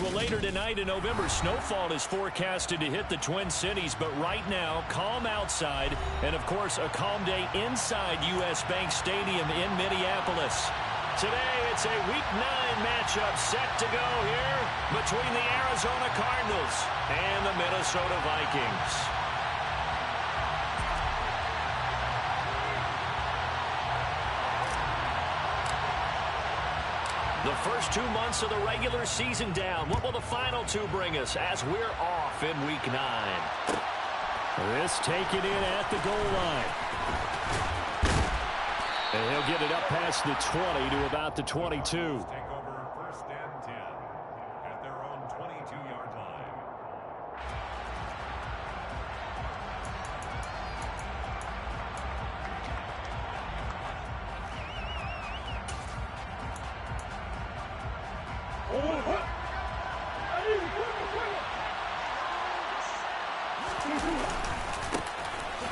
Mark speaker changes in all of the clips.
Speaker 1: Well, later tonight in November, snowfall is forecasted to hit the Twin Cities, but right now, calm outside, and of course, a calm day inside U.S. Bank Stadium in Minneapolis. Today, it's a Week 9 matchup set to go here between the Arizona Cardinals and the Minnesota Vikings. The first 2 months of the regular season down. What will the final two bring us as we're off in Week 9? This taken in at the goal line. And he'll get it up past the 20 to about the 22.
Speaker 2: Take over first and 10 at their own 22-yard line.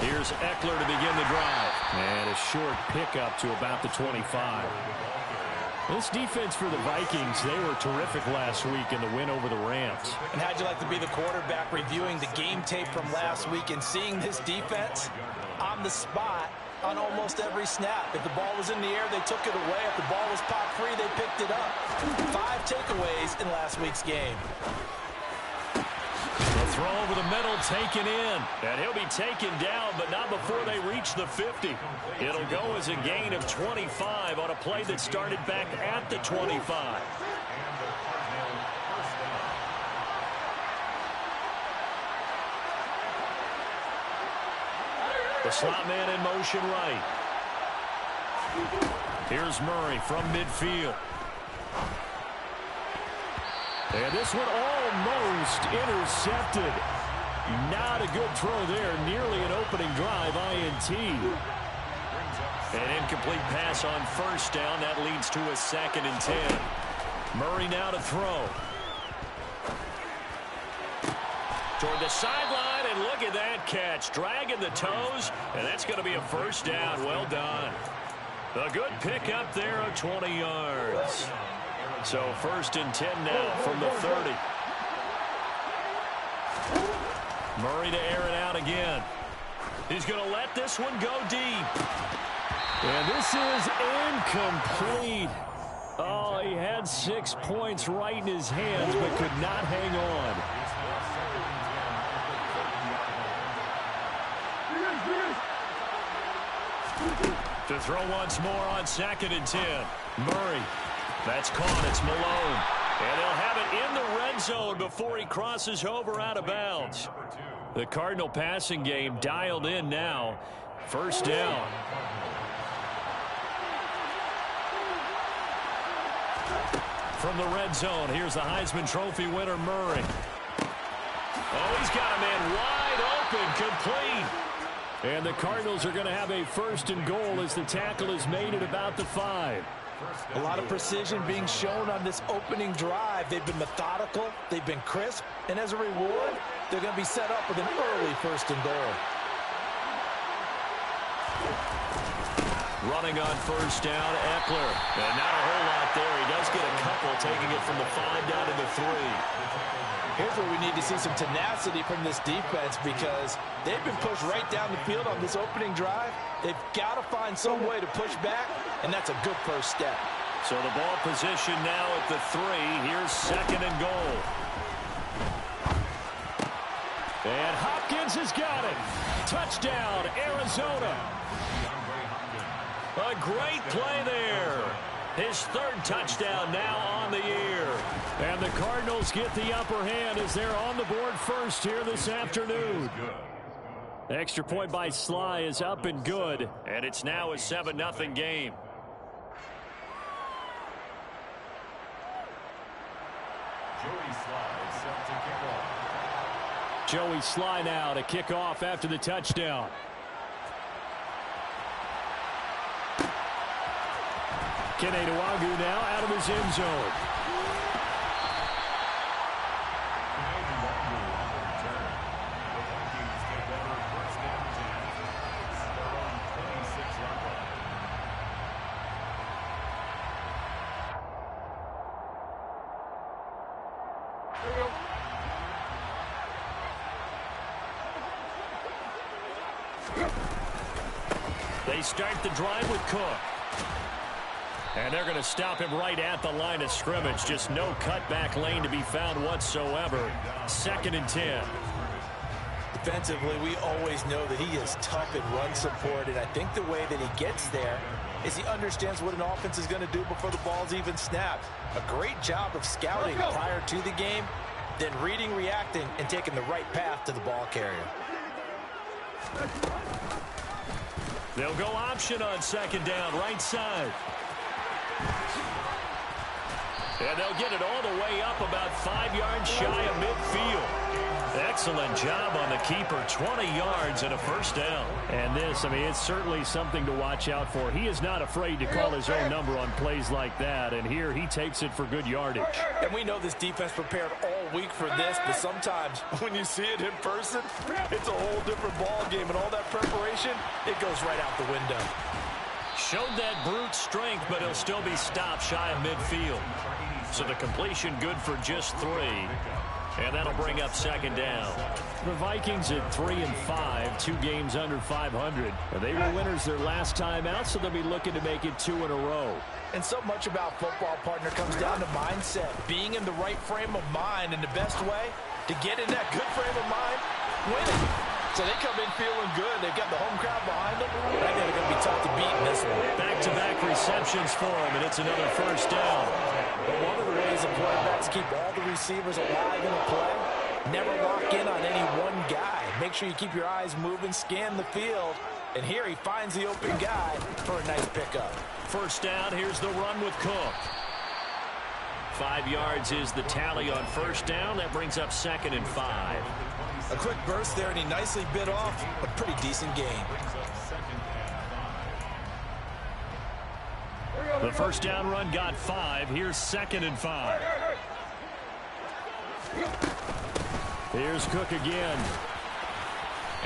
Speaker 1: Here's Eckler to begin the drive. And a short pickup to about the 25. This defense for the Vikings, they were terrific last week in the win over the Rams.
Speaker 3: And how'd you like to be the quarterback reviewing the game tape from last week and seeing this defense on the spot on almost every snap? If the ball was in the air, they took it away. If the ball was pop free, they picked it up. 5 takeaways in last week's game.
Speaker 1: The throw over the middle taken in. And he'll be taken down, but not before they reach the 50. It'll go as a gain of 25 on a play that started back at the 25. The slot man in motion right. Here's Murray from midfield. And this one almost intercepted. Not a good throw there. Nearly an opening drive INT. An incomplete pass on first down. That leads to a 2nd and 10. Murray now to throw. Toward the sideline, and look at that catch. Dragging the toes, and that's going to be a first down. Well done. A good pickup there of 20 yards. So 1st and 10 now from the 30. Murray to air it out again. He's going to let this one go deep. And this is incomplete. Oh, he had 6 points right in his hands, but could not hang on. To throw once more on 2nd and 10. Murray. That's caught. It's Malone. And he'll have it in the red zone before he crosses over out of bounds. The Cardinal passing game dialed in now. First down. From the red zone, here's the Heisman Trophy winner, Murray. Oh, he's got a man wide open, complete. And the Cardinals are going to have a 1st and goal as the tackle is made at about the 5.
Speaker 3: A lot of precision being shown on this opening drive. They've been methodical. They've been crisp. And as a reward, they're going to be set up with an early 1st and goal. Running on first down, Eckler. And not a whole lot there. He does get a couple, taking it from the 5 down to the 3. Here's where we need to see some tenacity from this defense because they've been pushed right down the field on this opening drive. They've got to find some way to push back, and that's a good first step. So the ball position now at the 3. Here's 2nd and goal. And Hopkins has got it. Touchdown, Arizona. A great play there. His 3rd touchdown now on the year. And the Cardinals get the upper hand as they're on the board first here this afternoon. Extra point by Sly is up and good. And it's now a 7-0 game. Joey Sly now to kick off after the touchdown. Kene Nwangwu now out of his end zone.
Speaker 1: They start the drive with Cook. And they're going to stop him right at the line of scrimmage. Just no cutback lane to be found whatsoever. 2nd and 10.
Speaker 3: Defensively, we always know that he is tough in run support, and I think the way that he gets there is he understands what an offense is going to do before the ball's even snapped. A great job of scouting prior to the game, then reading, reacting, and taking the right path to the ball carrier.
Speaker 1: They'll go option on 2nd down, right side. And they'll get it all the way up about 5 yards shy of midfield. Excellent job on the keeper. 20 yards and a 1st down. And this, I mean, it's certainly something to watch out for. He is not afraid to call his own number on plays like that. And here he takes it for good yardage.
Speaker 3: And we know this defense prepared all week for this, but sometimes when you see it in person, it's a whole different ball game. And all that preparation, it goes right out the window.
Speaker 1: Showed that brute strength, but he'll still be stopped shy of midfield. So the completion good for just 3. And that'll bring up 2nd down. The Vikings at 3-5, 2 games under 500. They were winners their last time out, so they'll be looking to make it 2 in a row.
Speaker 3: And so much about football, partner, comes down to mindset. Being in the right frame of mind, and the best way to get in that good frame of mind, winning. So they come in feeling good. They've got the home crowd behind them. I think they're going to be tough to beat in this one.
Speaker 1: Back-to-back receptions for him, and it's another 1st down.
Speaker 3: But one of the ways the quarterbacks keep all the receivers alive in a play, never lock in on any one guy. Make sure you keep your eyes moving, scan the field. And here he finds the open guy for a nice pickup.
Speaker 1: 1st down, here's the run with Cook. 5 yards is the tally on 1st down. That brings up 2nd and 5.
Speaker 3: A quick burst there, and he nicely bit off a pretty decent gain.
Speaker 1: The 1st down run got 5. Here's 2nd and 5. Here's Cook again.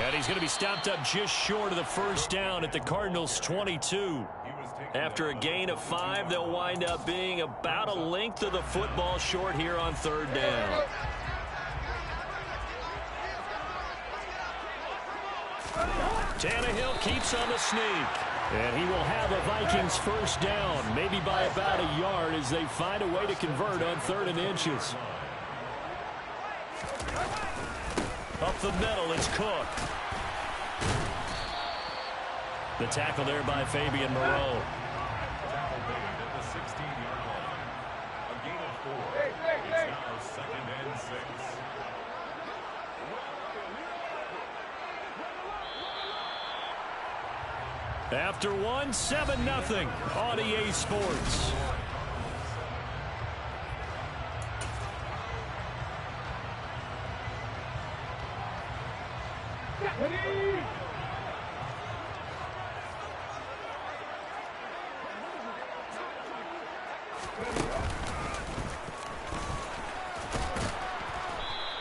Speaker 1: And he's going to be stopped up just short of the 1st down at the Cardinals' 22. After a gain of 5, they'll wind up being about a length of the football short here on 3rd down. Tannehill keeps on the sneak. And he will have a Vikings 1st down, maybe by about a yard as they find a way to convert on 3rd and inches. Up the middle, it's Cook. The tackle there by Fabian Moreau.
Speaker 2: At the 16-yard line. A gain of 4. It's now 2nd and 6.
Speaker 1: After 1, 7-0 on EA Sports.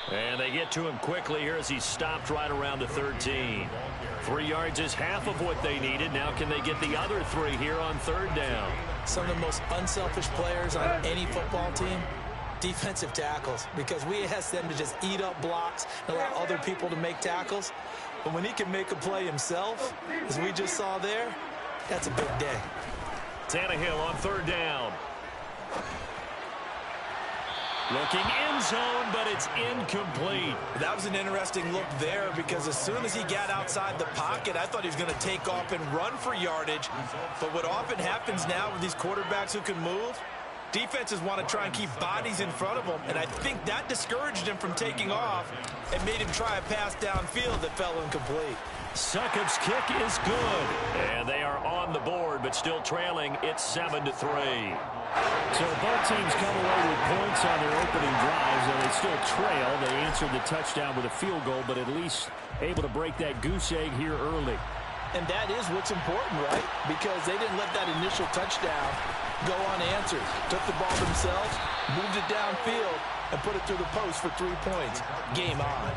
Speaker 1: And they get to him quickly here as he's stopped right around the 13. 3 yards is half of what they needed. Now can they get the other 3 here on 3rd down?
Speaker 3: Some of the most unselfish players on any football team, defensive tackles, because we ask them to just eat up blocks and allow other people to make tackles. But when he can make a play himself, as we just saw there, that's a big day.
Speaker 1: Tannehill on 3rd down. Looking end zone, but it's incomplete.
Speaker 3: That was an interesting look there because as soon as he got outside the pocket, I thought he was going to take off and run for yardage. But what often happens now with these quarterbacks who can move, defenses want to try and keep bodies in front of them, and I think that discouraged him from taking off and made him try a pass downfield that fell incomplete.
Speaker 1: Succop's kick is good, and they are on the board, but still trailing. It's 7-3. So both teams come away with points on their opening drives, and they still trail. They answered the touchdown with a field goal, but at least able to break that goose egg here early.
Speaker 3: And that is what's important, right? Because they didn't let that initial touchdown go unanswered. Took the ball themselves, moved it downfield, and put it through the post for 3 points. Game on.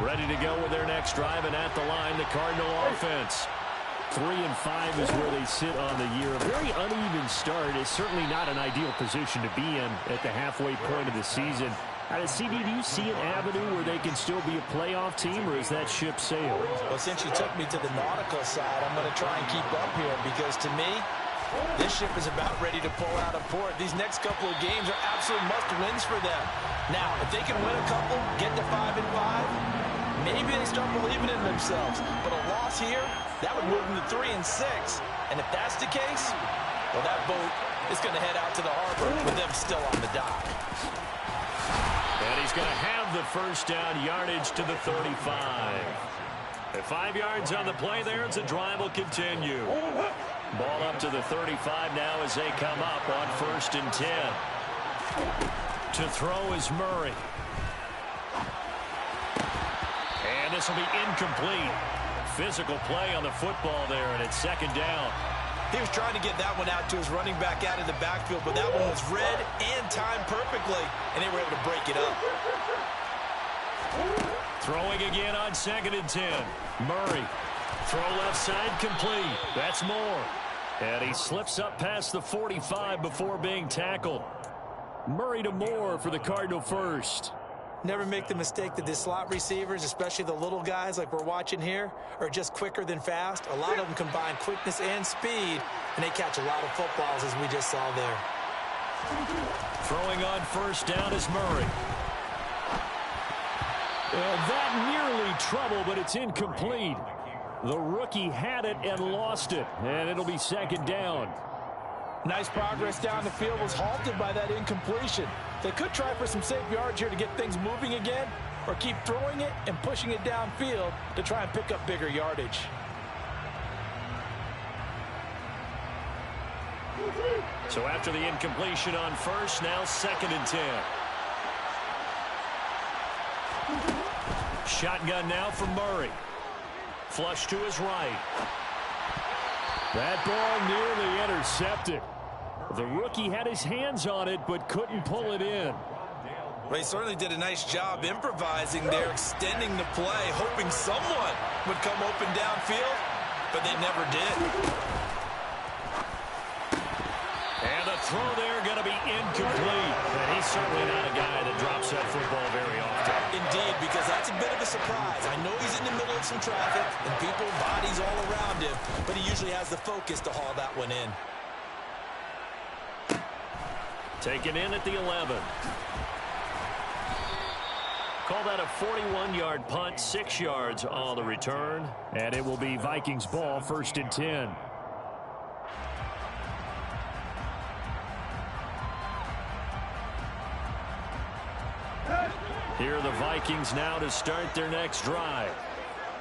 Speaker 1: Ready to go with their next drive, and at the line, the Cardinal offense. 3-5 is where they sit on the year. A very uneven start. It's certainly not an ideal position to be in at the halfway point of the season. CD, do you see an avenue where they can still be a playoff team, or is that ship sailed?
Speaker 3: Well, since you took me to the nautical side, I'm going to try and keep up here because, to me, this ship is about ready to pull out of port. These next couple of games are absolute must-wins for them. Now, if they can win a couple, get to 5-5, maybe they start believing in themselves. But a loss here, that would move them to 3-6. And if that's the case, well, that boat is going to head out to the harbor with them still on the dock.
Speaker 1: And he's going to have the first down, yardage to the 35. At 5 yards on the play there, as the drive will continue. Ball up to the 35 now as they come up on 1st and 10. To throw is Murray. And this will be incomplete. Physical play on the football there, and it's 2nd down.
Speaker 3: He was trying to get that one out to his running back out of the backfield, but that one was read and timed perfectly, and they were able to break it up.
Speaker 1: Throwing again on 2nd and 10. Murray. Throw left side complete. That's Moore. And he slips up past the 45 before being tackled. Murray to Moore for the Cardinal first.
Speaker 3: Never make the mistake that the slot receivers, especially the little guys like we're watching here, are just quicker than fast. A lot of them combine quickness and speed, and they catch a lot of footballs, as we just saw there.
Speaker 1: Throwing on 1st down is Murray. And that nearly trouble, but it's incomplete. The rookie had it and lost it, and it'll be 2nd down.
Speaker 3: Nice progress down the field was halted by that incompletion. They could try for some safe yards here to get things moving again, or keep throwing it and pushing it downfield to try and pick up bigger yardage.
Speaker 1: So after the incompletion on 1st, now 2nd and 10. Shotgun now for Murray. Flush to his right. That ball nearly intercepted. The rookie had his hands on it, but couldn't pull it in.
Speaker 3: Well, he certainly did a nice job improvising there, extending the play, hoping someone would come open downfield, but they never did.
Speaker 1: And the throw there going to be incomplete. And he's certainly not a guy that drops that football very often.
Speaker 3: Indeed, because that's a bit of a surprise. I know he's in the middle of some traffic and people, bodies all around him, but he usually has the focus to haul that one in.
Speaker 1: Taken in at the 11. Call that a 41-yard punt, 6 yards on the return. And it will be Vikings ball, 1st and 10. Here are the Vikings now to start their next drive.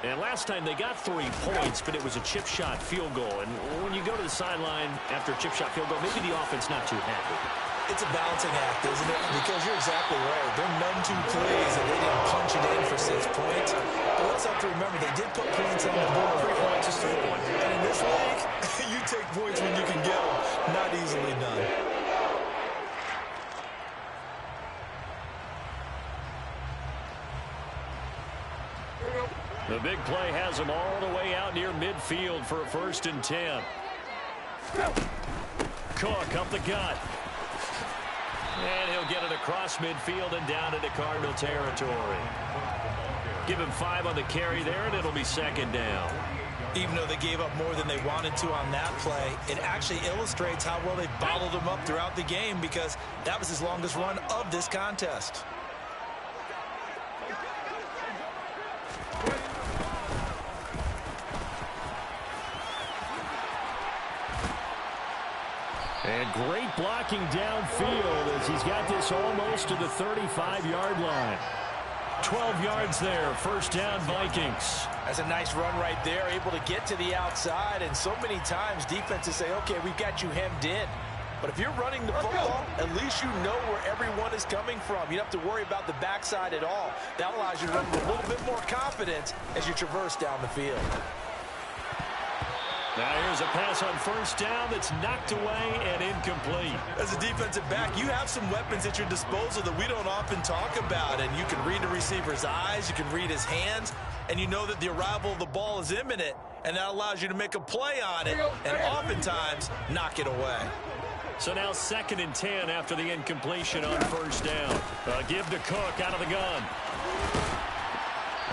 Speaker 1: And last time they got 3 points, but it was a chip shot field goal. And when you go to the sideline after a chip shot field goal, maybe the offense not too happy.
Speaker 3: It's a balancing act, isn't it? Because you're exactly right. They're none too pleased that they didn't punch it in for 6 points. But we also have to remember they did put points on the board.
Speaker 1: 3 points is 3 points.
Speaker 3: And in this league, you take points when you can get them. Not easily done.
Speaker 1: The big play has them all the way out near midfield for a 1st and 10. Cook up the gut. And he'll get it across midfield and down into Cardinal territory. Give him 5 on the carry there, and it'll be 2nd down.
Speaker 3: Even though they gave up more than they wanted to on that play, it actually illustrates how well they bottled them up throughout the game, because that was his longest run of this contest.
Speaker 1: And great blocking downfield as he's got this almost to the 35-yard line. 12 yards there, 1st down Vikings.
Speaker 3: That's a nice run right there, able to get to the outside. And so many times defenses say, okay, we've got you hemmed in. But if you're running the football, at least you know where everyone is coming from. You don't have to worry about the backside at all. That allows you to run with a little bit more confidence as you traverse down the field.
Speaker 1: Now here's a pass on 1st down that's knocked away and incomplete.
Speaker 3: As a defensive back, you have some weapons at your disposal that we don't often talk about. And you can read the receiver's eyes, you can read his hands, and you know that the arrival of the ball is imminent. and that allows you to make a play on it and oftentimes knock it away.
Speaker 1: So now 2nd and 10 after the incompletion on 1st down. Give to Cook out of the gun.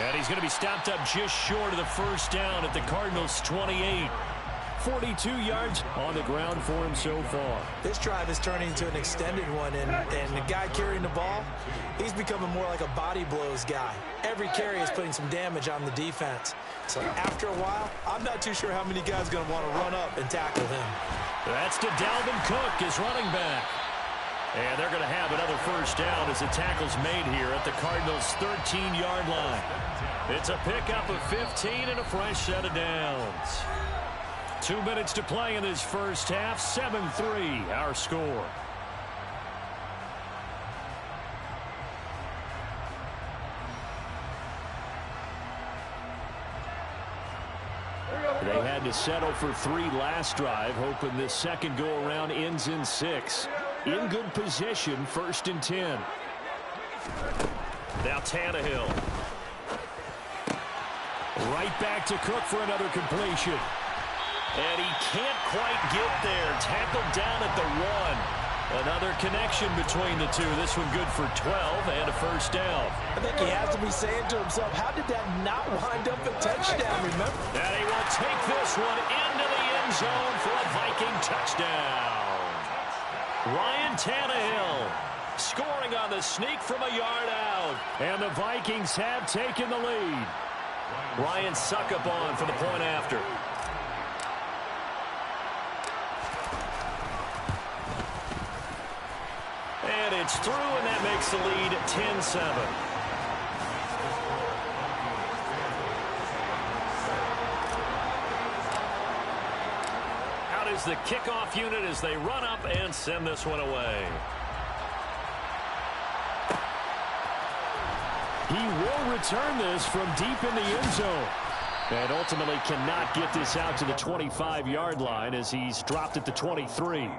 Speaker 1: And he's going to be stopped up just short of the 1st down at the Cardinals' 28. 42 yards on the ground for him so far.
Speaker 3: This drive is turning into an extended one, and the guy carrying the ball, he's becoming more like a body blows guy. Every carry is putting some damage on the defense. So after a while, I'm not too sure how many guys are going to want to run up and tackle him.
Speaker 1: That's to Dalvin Cook, his running back. And they're going to have another 1st down as the tackle's made here at the Cardinals' 13-yard line. It's a pickup of 15 and a fresh set of downs. 2 minutes to play in this 1st half. 7-3 our score. They had to settle for 3 last drive, hoping this second go-around ends in 6. In good position, 1st and 10. Now Tannehill. Right back to Cook for another completion. And he can't quite get there. Tackled down at the 1. Another connection between the two. This one good for 12 and a 1st down.
Speaker 3: I think he has to be saying to himself, how did that not wind up a touchdown, remember?
Speaker 1: And he will take this one into the end zone for a Viking touchdown. Ryan Tannehill scoring on the sneak from a yard out. And the Vikings have taken the lead. Ryan Succop for the point after. And it's through, and that makes the lead 10-7. Out is the kickoff unit as they run up and send this one away. He will return this from deep in the end zone. And ultimately cannot get this out to the 25-yard line as he's dropped at the 23.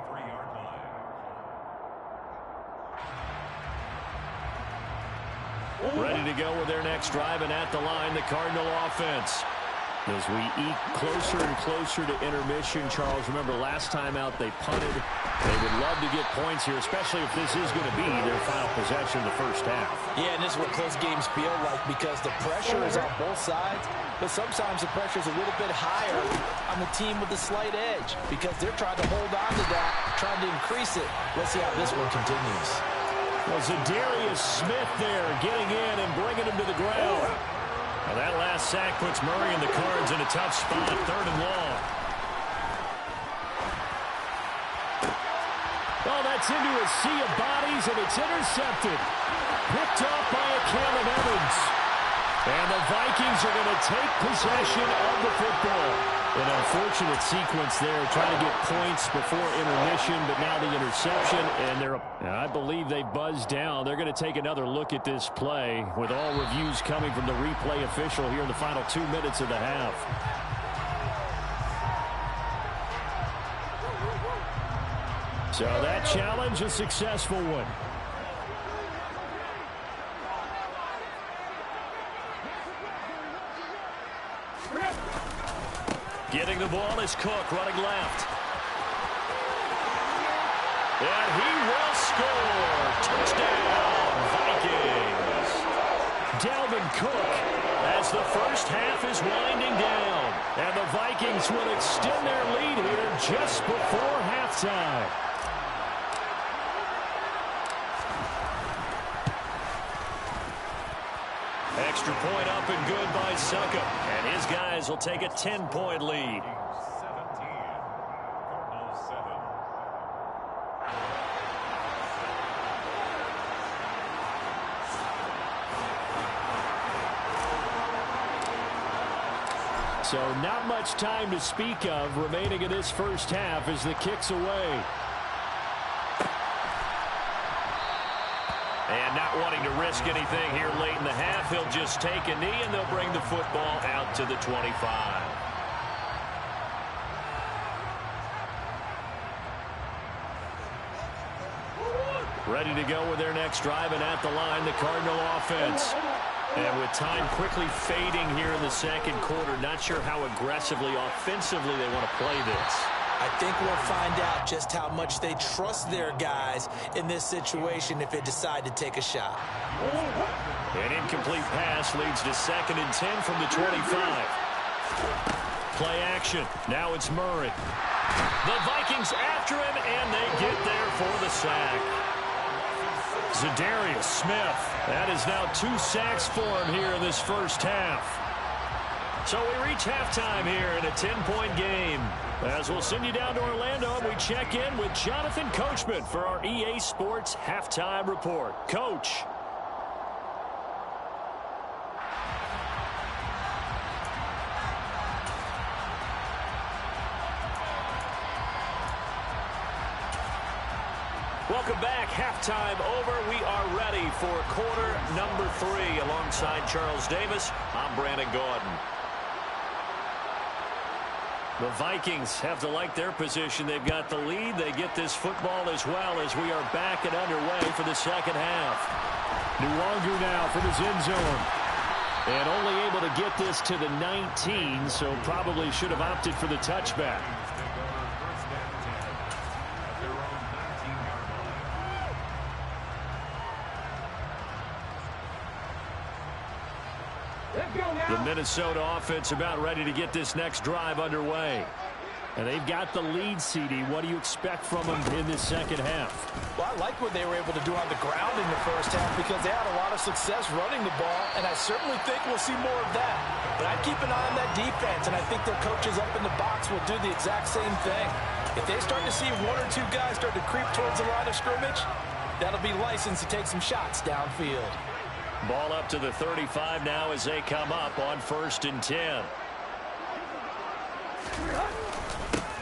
Speaker 1: Ready to go with their next drive, and at the line, the Cardinal offense. As we eke closer and closer to intermission, Charles, remember last time out they punted. They would love to get points here, especially if this is going to be their final possession in the 1st half.
Speaker 3: Yeah, and this is what close games feel like because the pressure is on both sides, but sometimes the pressure is a little bit higher on the team with the slight edge because they're trying to hold on to that, trying to increase it. Let's see how this one continues.
Speaker 1: Well, Zadarius Smith there getting in and bringing him to the ground. Now that last sack puts Murray and the Cards in a tough spot, 3rd and long. Oh, that's into a sea of bodies, and it's intercepted. Picked off by a Caleb Evans. And the Vikings are going to take possession of the football. An unfortunate sequence there, trying to get points before intermission, but now the interception, and I believe they buzzed down. They're going to take another look at this play with all reviews coming from the replay official here in the final 2 minutes of the half. So that challenge, a successful one. Getting the ball is Cook, running left. And he will score. Touchdown, Vikings. Dalvin Cook as the 1st half is winding down. And the Vikings will extend their lead here just before halftime. Extra point up and good by Succop. And his guys will take a 10-point lead.
Speaker 2: 17, Cardinals 7.
Speaker 1: So not much time to speak of remaining in this 1st half as the kick's away. And not wanting to risk anything here late in the half, he'll just take a knee and they'll bring the football out to the 25. Ready to go with their next drive, and at the line, the Cardinal offense. And with time quickly fading here in the second quarter, not sure how aggressively, offensively they want to play this.
Speaker 3: I think we'll find out just how much they trust their guys in this situation if they decide to take a shot.
Speaker 1: An incomplete pass leads to 2nd and 10 from the 25. Play action. Now it's Murray. The Vikings after him, and they get there for the sack. Zadarius Smith. That is now 2 sacks for him here in this first half. So we reach halftime here in a 10-point game. As we'll send you down to Orlando, and we check in with Jonathan Coachman for our EA Sports Halftime Report. Coach. Welcome back. Halftime over. We are ready for quarter number 3. Alongside Charles Davis, I'm Brandon Gordon. The Vikings have to like their position. They've got the lead. They get this football as well as we are back and underway for the second half. Nwangu now from his end zone. And only able to get this to the 19, so probably should have opted for the touchback. The Minnesota offense about ready to get this next drive underway. And they've got the lead, CD. What do you expect from them in this second half?
Speaker 3: Well, I like what they were able to do on the ground in the first half because they had a lot of success running the ball, and I certainly think we'll see more of that. But I'd keep an eye on that defense, and I think their coaches up in the box will do the exact same thing. If they start to see 1 or 2 guys start to creep towards the line of scrimmage, that'll be license to take some shots downfield.
Speaker 1: Ball up to the 35 now as they come up on 1st and 10.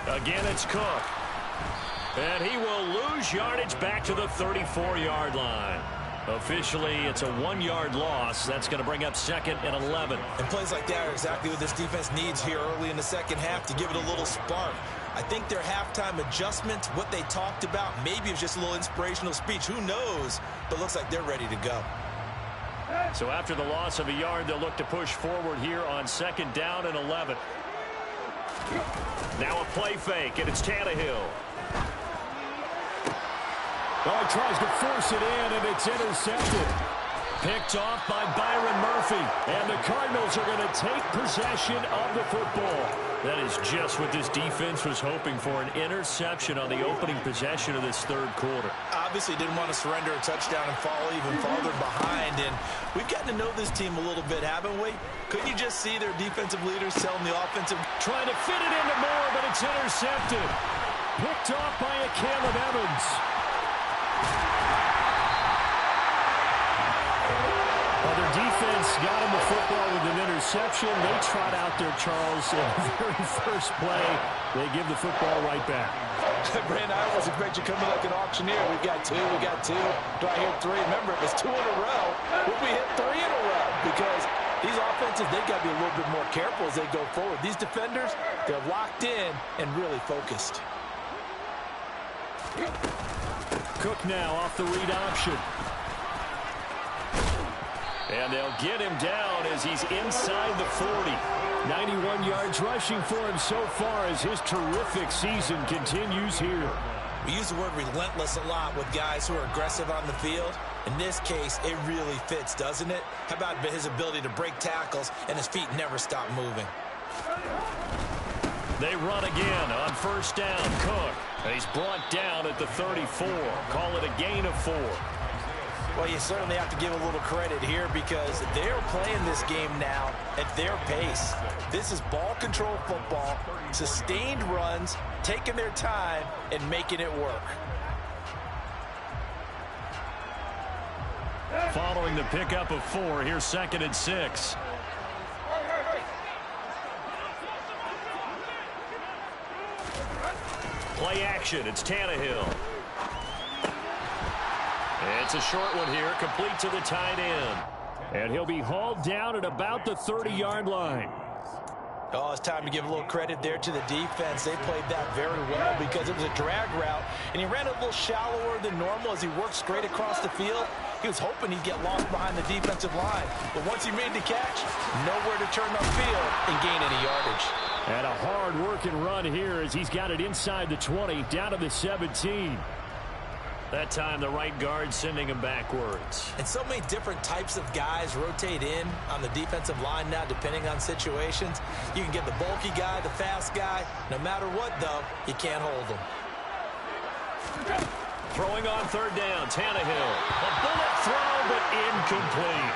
Speaker 1: Again, it's Cook. And he will lose yardage back to the 34-yard line. Officially, it's a 1-yard loss. That's going to bring up 2nd and 11.
Speaker 3: And plays like that are exactly what this defense needs here early in the second half to give it a little spark. I think their halftime adjustment, what they talked about, maybe it's just a little inspirational speech. Who knows? But looks like they're ready to go.
Speaker 1: So after the loss of a yard, they'll look to push forward here on 2nd down and 11. Now a play fake, and it's Tannehill.
Speaker 4: Oh, he tries to force it in, and it's intercepted.
Speaker 1: Picked off by Byron Murphy. And the Cardinals are going to take possession of the football. That is just what this defense was hoping for, an interception on the opening possession of this third quarter.
Speaker 3: Obviously didn't want to surrender a touchdown and fall even farther behind. And we've gotten to know this team a little bit, haven't we? Couldn't you just see their defensive leaders telling the offensive...
Speaker 1: Trying to fit it into Moore, but it's intercepted. Picked off by a Caleb Evans. Well, their defense got him the football with an interception. They trot out there, Charles, in the very first play. They give the football right back.
Speaker 3: Brandon, I almost expect you coming like an auctioneer. We got 2, we got 2. Do I hear 3? Remember, it was 2 in a row. Will we hit 3 in a row? Because these offenses, they got to be a little bit more careful as they go forward. These defenders, they're locked in and really focused.
Speaker 1: Cook now off the read option. And they'll get him down as he's inside the 40. 91 yards rushing for him so far as his terrific season continues here.
Speaker 3: We use the word relentless a lot with guys who are aggressive on the field. In this case, it really fits, doesn't it? How about his ability to break tackles and his feet never stop moving?
Speaker 1: They run again on 1st down. Cook. And he's brought down at the 34. Call it a gain of 4.
Speaker 3: Well, you certainly have to give a little credit here because they're playing this game now at their pace. This is ball control football, sustained runs, taking their time, and making it work.
Speaker 1: Following the pickup of 4, here's 2nd and 6. Play action, it's Tannehill. It's a short one here, complete to the tight end. And he'll be hauled down at about the 30-yard line.
Speaker 3: Oh, it's time to give a little credit there to the defense. They played that very well because it was a drag route, and he ran a little shallower than normal as he worked straight across the field. He was hoping he'd get lost behind the defensive line, but once he made the catch, nowhere to turn upfield and gain any yardage.
Speaker 4: And a hard-working run here as he's got it inside the 20, down to the 17.
Speaker 1: That time, the right guard sending him backwards.
Speaker 3: And so many different types of guys rotate in on the defensive line now, depending on situations. You can get the bulky guy, the fast guy. No matter what, though, you can't hold them.
Speaker 1: Throwing on third down, Tannehill. A bullet throw, but incomplete.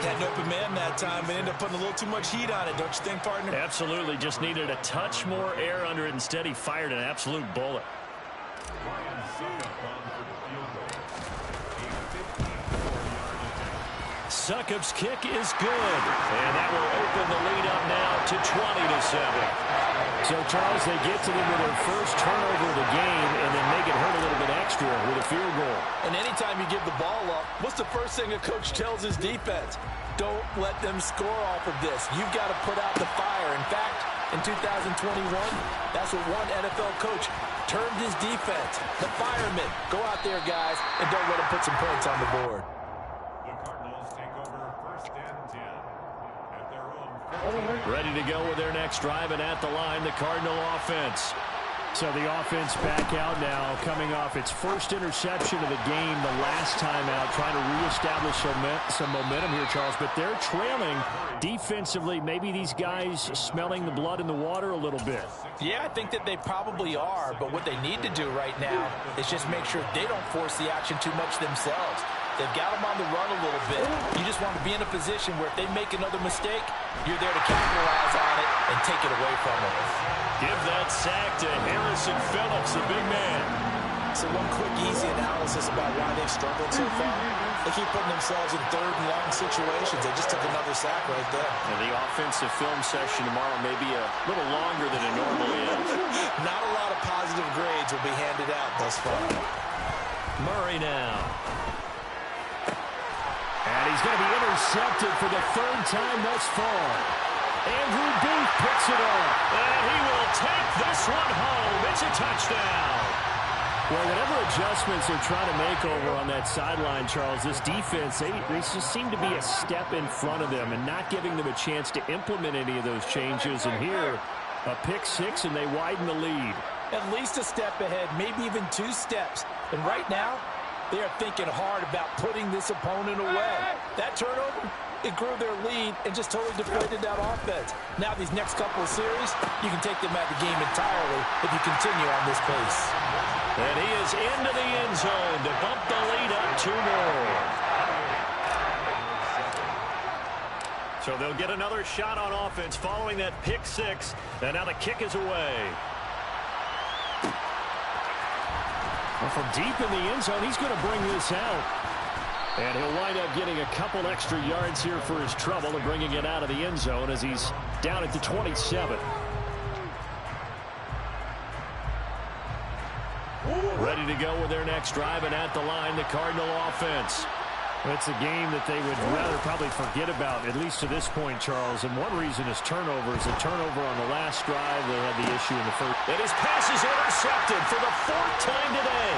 Speaker 3: Had an open man that time, but ended up putting a little too much heat on it, don't you think, partner?
Speaker 1: Absolutely. Just needed a touch more air under it. Instead, he fired an absolute bullet. Succop's kick is good. And that will open the lead up now to 20-7.
Speaker 4: So, Charles, they get to them with their first turnover of the game and then make it hurt a little bit extra with a field goal.
Speaker 3: And anytime you give the ball up, what's the first thing a coach tells his defense? Don't let them score off of this. You've got to put out the fire. In fact, in 2021, that's what one NFL coach termed his defense. The firemen. Go out there, guys, and don't let them put some points on the board.
Speaker 2: The Cardinals take over 1st and 10 at their own.
Speaker 1: Ready to go with their next drive, and at the line, the Cardinal offense.
Speaker 4: So the offense back out now, coming off its first interception of the game the last time out, trying to reestablish some momentum here, Charles. But they're trailing defensively. Maybe these guys smelling the blood in the water a little bit.
Speaker 3: Yeah, I think that they probably are. But what they need to do right now is just make sure they don't force the action too much themselves. They've got them on the run a little bit. You just want to be in a position where if they make another mistake, you're there to capitalize on it and take it away from them.
Speaker 1: Give that sack to Harrison Phillips, the big man.
Speaker 3: So one quick, easy analysis about why they've struggled so far. They keep putting themselves in third and long situations. They just took another sack right there.
Speaker 1: And the offensive film session tomorrow may be a little longer than it normally is.
Speaker 3: Not a lot of positive grades will be handed out thus far.
Speaker 1: Murray now.
Speaker 4: And he's going to be intercepted for the third time thus far. Andrew Booth picks it up.
Speaker 1: And he will take this one home. It's a touchdown.
Speaker 4: Well, whatever adjustments they're trying to make over on that sideline, Charles, this defense, they just seem to be a step in front of them and not giving them a chance to implement any of those changes. And here, a pick six, and they widen the lead.
Speaker 3: At least a step ahead, maybe even 2 steps. And right now, they are thinking hard about putting this opponent away. That turnover, it grew their lead and just totally deflated that offense. Now these next couple of series, you can take them out of the game entirely if you continue on this pace.
Speaker 1: And he is into the end zone to bump the lead up 2 more. So they'll get another shot on offense following that pick six. And now the kick is away.
Speaker 4: Well, from deep in the end zone, he's going to bring this out. And he'll wind up getting a couple extra yards here for his trouble and bringing it out of the end zone as he's down at the 27.
Speaker 1: Ready to go with their next drive, and at the line, the Cardinal offense.
Speaker 4: It's a game that they would rather probably forget about, at least to this point, Charles. And one reason is turnovers. A turnover on the last drive, they had the issue in the first.
Speaker 1: And his pass is intercepted for the 4th time today.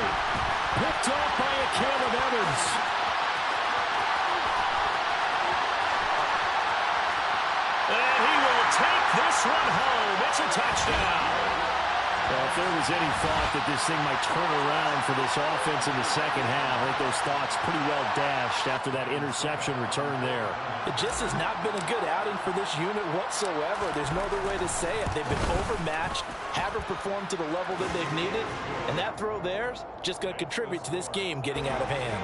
Speaker 4: Picked off by a Caleb Evans.
Speaker 1: And he will take this one home. It's a touchdown.
Speaker 4: Well, if there was any thought that this thing might turn around for this offense in the second half, I think those thoughts pretty well dashed after that interception return there.
Speaker 3: It just has not been a good outing for this unit whatsoever. There's no other way to say it. They've been overmatched, haven't performed to the level that they've needed, and that throw there's just going to contribute to this game getting out of hand.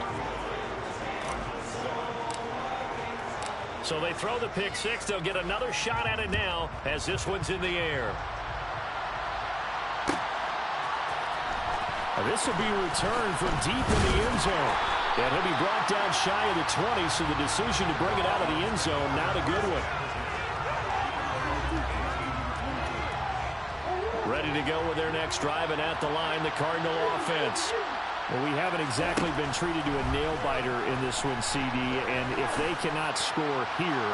Speaker 1: So they throw the pick six. They'll get another shot at it now as this one's in the air.
Speaker 4: This will be returned from deep in the end zone. And he'll be brought down shy of the 20, so the decision to bring it out of the end zone, not a good one.
Speaker 1: Ready to go with their next drive, and at the line, the Cardinal offense.
Speaker 4: Well, we haven't exactly been treated to a nail-biter in this one, CD, and if they cannot score here,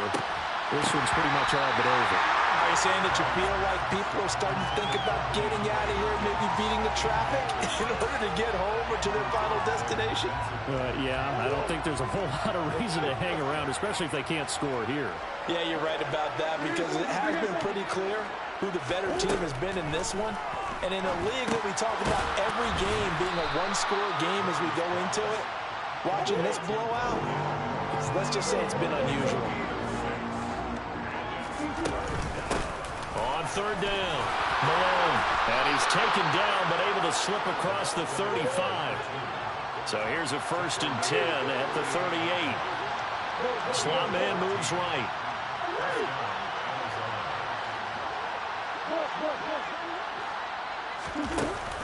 Speaker 4: this one's pretty much all but over.
Speaker 3: Are you saying that you feel like people are starting to think about getting out of here, maybe beating the traffic in order to get home or to their final destination?
Speaker 4: Yeah, I don't think there's a whole lot of reason to hang around, especially if they can't score here.
Speaker 3: Yeah, you're right about that, because it has been pretty clear who the better team has been in this one. And in a league that we talk about every game being a one-score game as we go into it, watching this blowout, let's just say it's been unusual.
Speaker 1: On third down, Malone. And he's taken down, but able to slip across the 35. So here's a 1st and 10 at the 38. Slot man moves right.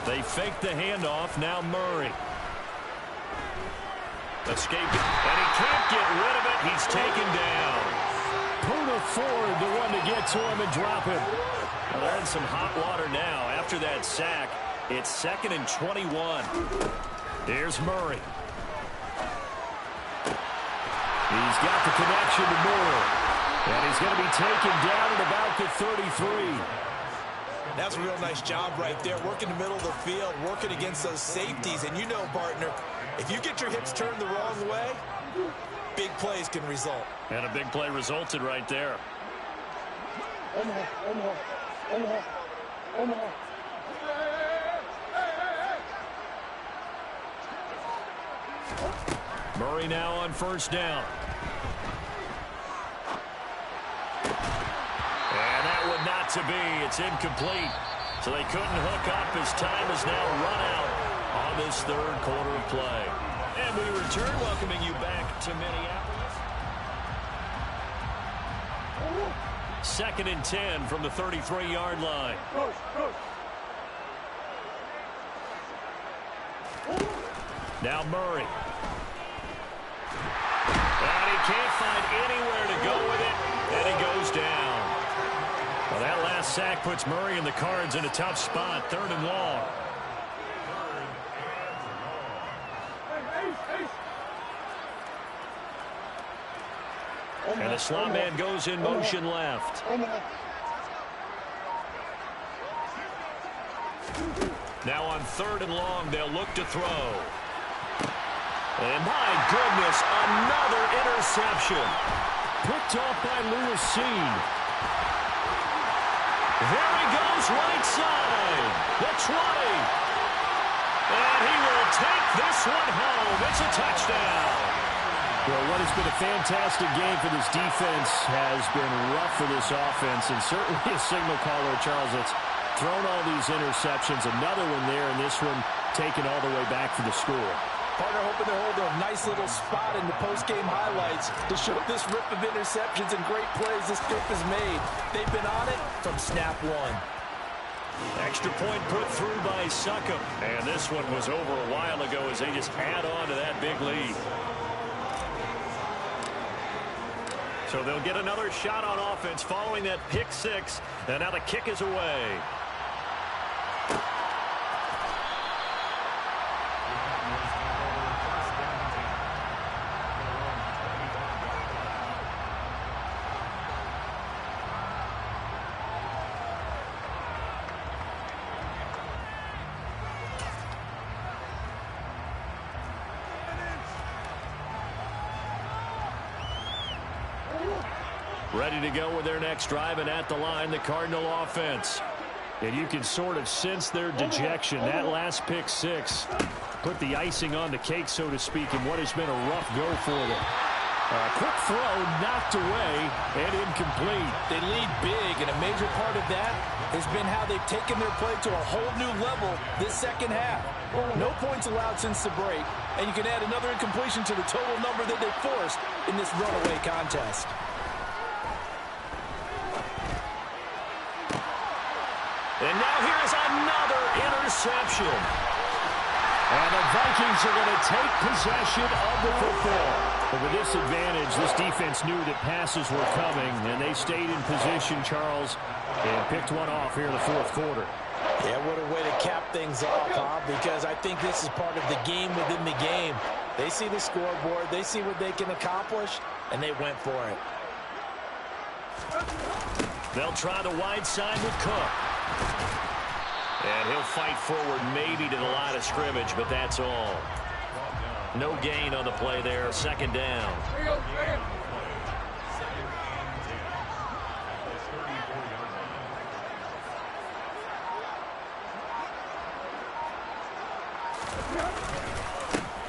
Speaker 1: They fake the handoff. Now Murray. Escaping. And he can't get rid of it. He's taken down.
Speaker 4: Puna Ford, the one to get to him and drop him.
Speaker 1: Well, they're in some hot water now. After that sack, it's 2nd and 21. Here's Murray. He's got the connection to Moore. And he's going to be taken down at about the 33.
Speaker 3: That's a real nice job right there, working the middle of the field, working against those safeties. And you know, partner, if you get your hips turned the wrong way, big plays can result.
Speaker 1: And a big play resulted right there. Murray now on 1st down. And that would not to be. It's incomplete. So they couldn't hook up as time has now run out on this 3rd quarter of play. And we return, welcoming you back to Minneapolis. 2nd and 10 from the 33-yard line. Now Murray. And he can't find anywhere to go with it, and he goes down. Well, that last sack puts Murray and the Cards in a tough spot, 3rd and long. And the slot man goes in motion left. Now on 3rd and long, they'll look to throw. And my goodness, another interception.
Speaker 4: Picked off by Lewisine.
Speaker 1: There he goes, right side. The 20. And he will take this one home. It's a touchdown.
Speaker 4: Well, what has been a fantastic game for this defense has been rough for this offense, and certainly a signal caller, Charles, that's thrown all these interceptions. Another one there, and this one taken all the way back for the score.
Speaker 3: Partner hoping to hold a nice little spot in the post-game highlights to show this rip of interceptions and great plays this group has made. They've been on it from snap one.
Speaker 1: Extra point put through by Succop. And this one was over a while ago as they just add on to that big lead. So they'll get another shot on offense following that pick 6. And now the kick is away. Ready to go with their next drive, and at the line, the Cardinal offense. And you can sort of sense their dejection. That last pick 6 put the icing on the cake, so to speak, in what has been a rough go for them. Quick throw, knocked away, and incomplete.
Speaker 3: They lead big, and a major part of that has been how they've taken their play to a whole new level this second half. No points allowed since the break, and you can add another incompletion to the total number that they forced in this runaway contest.
Speaker 1: And now here's another interception.
Speaker 4: And the Vikings are going to take possession of the football. But with this advantage, this defense knew that passes were coming, and they stayed in position, Charles, and picked one off here in the 4th quarter.
Speaker 3: Yeah, what a way to cap things off, huh? Because I think this is part of the game within the game. They see the scoreboard, they see what they can accomplish, and they went for it.
Speaker 1: They'll try the wide side with Cook. And he'll fight forward maybe to the line of scrimmage, but that's all. No gain on the play there. Second down.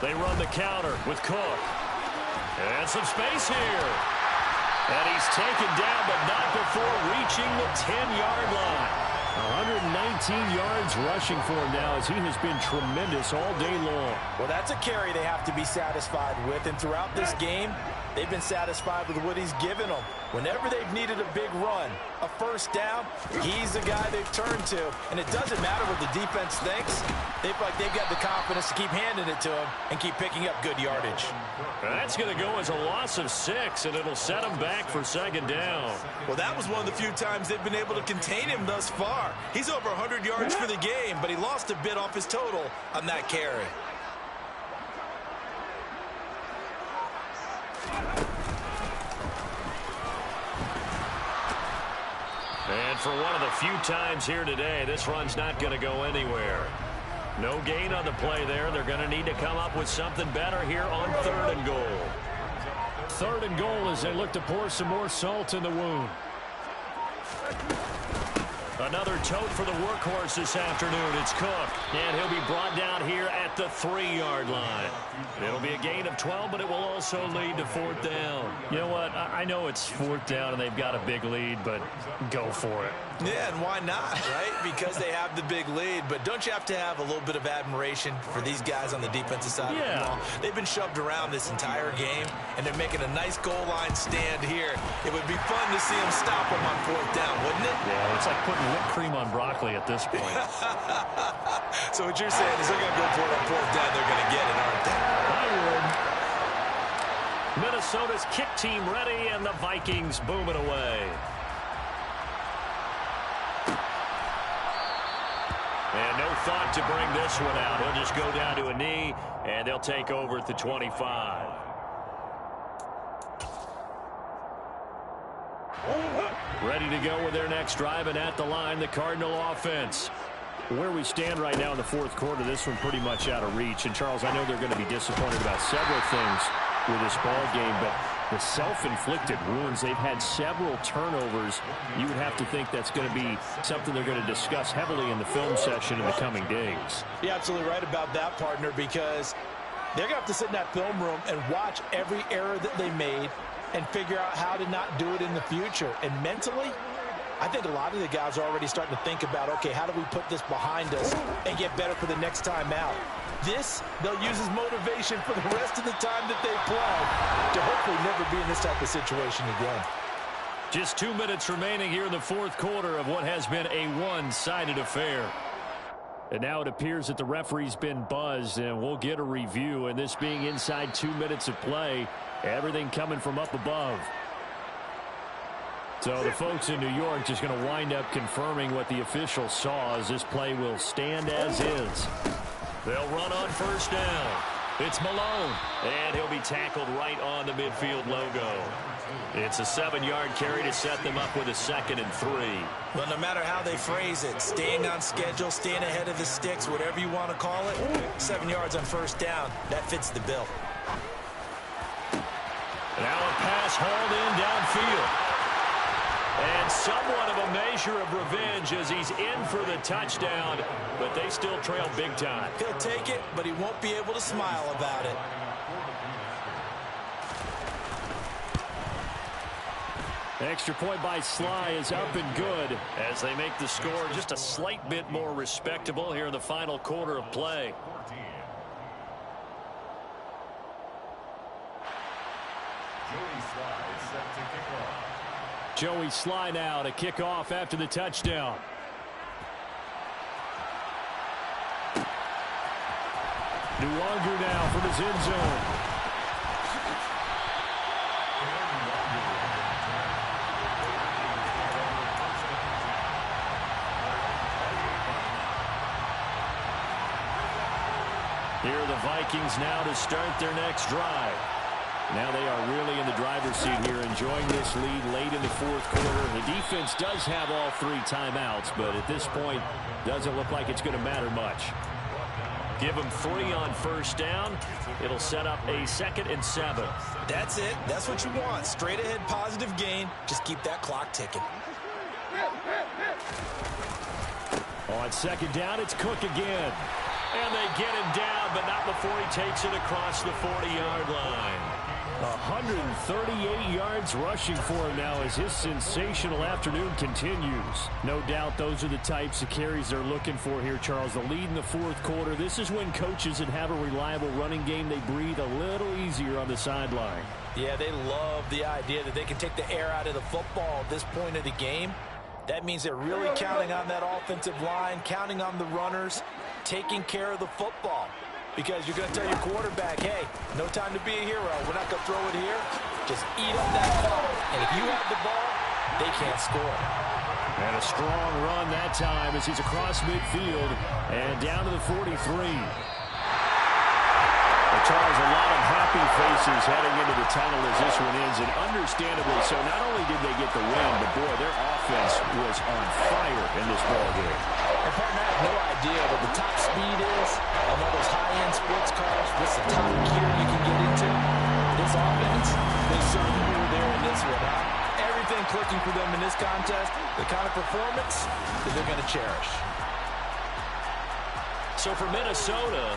Speaker 1: They run the counter with Cook. And some space here. And he's taken down, but not before reaching the 10-yard line. 119 yards rushing for him now as he has been tremendous all day long.
Speaker 3: Well, that's a carry they have to be satisfied with. And throughout this game, they've been satisfied with what he's given them. Whenever they've needed a big run, a first down, he's the guy they've turned to. And it doesn't matter what the defense thinks. They've got the confidence to keep handing it to him and keep picking up good yardage.
Speaker 1: That's going to go as a loss of 6, and it'll set him back for second down.
Speaker 3: Well, that was one of the few times they've been able to contain him thus far. He's over 100 yards for the game, but he lost a bit off his total on that carry.
Speaker 1: And for one of the few times here today, this run's not going to go anywhere. No gain on the play there. They're going to need to come up with something better here on 3rd and goal.
Speaker 4: 3rd and goal as they look to pour some more salt in the wound.
Speaker 1: Another tote for the workhorse this afternoon. It's Cook. And he'll be brought down here at the 3-yard line. It'll be a gain of 12, but it will also lead to 4th down.
Speaker 4: You know what? I know it's 4th down and they've got a big lead, but go for it.
Speaker 3: Yeah, and why not, right? Because they have the big lead. But don't you have to have a little bit of admiration for these guys on the defensive side of the ball? They've been shoved around this entire game, and they're making a nice goal line stand here. It would be fun to see them stop them on 4th down, wouldn't it?
Speaker 4: Yeah, it's like putting whipped cream on broccoli at this point.
Speaker 3: So what you're saying is they're going to go for it on 4th down. They're going to get it, aren't they?
Speaker 4: I would.
Speaker 1: Minnesota's kick team ready, and the Vikings boom it away. And no thought to bring this one out. He'll just go down to a knee, and they'll take over at the 25. Ready to go with their next drive, and at the line, the Cardinal offense.
Speaker 4: Where we stand right now in the 4th quarter, this one pretty much out of reach. And, Charles, I know they're going to be disappointed about several things with this ball game, but the self-inflicted wounds, they've had several turnovers. You would have to think that's going to be something they're going to discuss heavily in the film session in the coming days.
Speaker 3: You're absolutely right about that, partner, because they're going to have to sit in that film room and watch every error that they made and figure out how to not do it in the future. And mentally, I think a lot of the guys are already starting to think about, okay, how do we put this behind us and get better for the next time out? This, they'll use as motivation for the rest of the time that they play to hopefully never be in this type of situation again.
Speaker 1: Just 2 minutes remaining here in the 4th quarter of what has been a one-sided affair.
Speaker 4: And now it appears that the referee's been buzzed, and we'll get a review. And this being inside 2 minutes of play, everything coming from up above. So the folks in New York just going to wind up confirming what the official saw as this play will stand as is.
Speaker 1: They'll run on 1st down. It's Malone, and he'll be tackled right on the midfield logo. It's a 7-yard carry to set them up with a 2nd and 3.
Speaker 3: Well, no matter how they phrase it, staying on schedule, staying ahead of the sticks, whatever you want to call it, 7 yards on 1st down, that fits the bill.
Speaker 1: Now a pass hauled in downfield. And somewhat of a measure of revenge as he's in for the touchdown, but they still trail big time.
Speaker 3: He'll take it, but he won't be able to smile about it.
Speaker 4: Extra point by Sly is up and good
Speaker 1: as they make the score just a slight bit more respectable here in the final quarter of play.
Speaker 4: Joey Sly now to kick off after the touchdown. Nuwanger now from his end zone. Here are the Vikings now to start their next drive. Now they are really in the driver's seat here, enjoying this lead late in the fourth quarter. The defense does have all 3 timeouts, but at this point, doesn't look like it's going to matter much. Give them 3 on first down. It'll set up a 2nd and 7.
Speaker 3: That's it. That's what you want. Straight ahead, positive gain. Just keep that clock ticking.
Speaker 4: On 2nd down, it's Cook again. And they get him down, but not before he takes it across the 40-yard line. 138 yards rushing for him now as his sensational afternoon continues. No doubt those are the types of carries they're looking for here, Charles. The lead in the fourth quarter. This is when coaches that have a reliable running game, they breathe a little easier on the sideline.
Speaker 3: Yeah, they love the idea that they can take the air out of the football at this point of the game. That means they're really counting on that offensive line, counting on the runners, taking care of the football. Because you're going to tell your quarterback, hey, no time to be a hero. We're not going to throw it here. Just eat up that clock. And if you have the ball, they can't score.
Speaker 4: And a strong run that time as he's across midfield and down to the 43. Well, Charles, a lot of happy faces heading into the tunnel as this one ends, and understandably so. Not only did they get the win, but boy, their offense was on fire in this ballgame.
Speaker 3: And partner, I have no idea what the top speed is on one of those high-end sports cars. What's the top gear you can get into? This offense, they certainly were there in this one. Everything clicking for them in this contest, the kind of performance that they're going to cherish.
Speaker 1: So for Minnesota,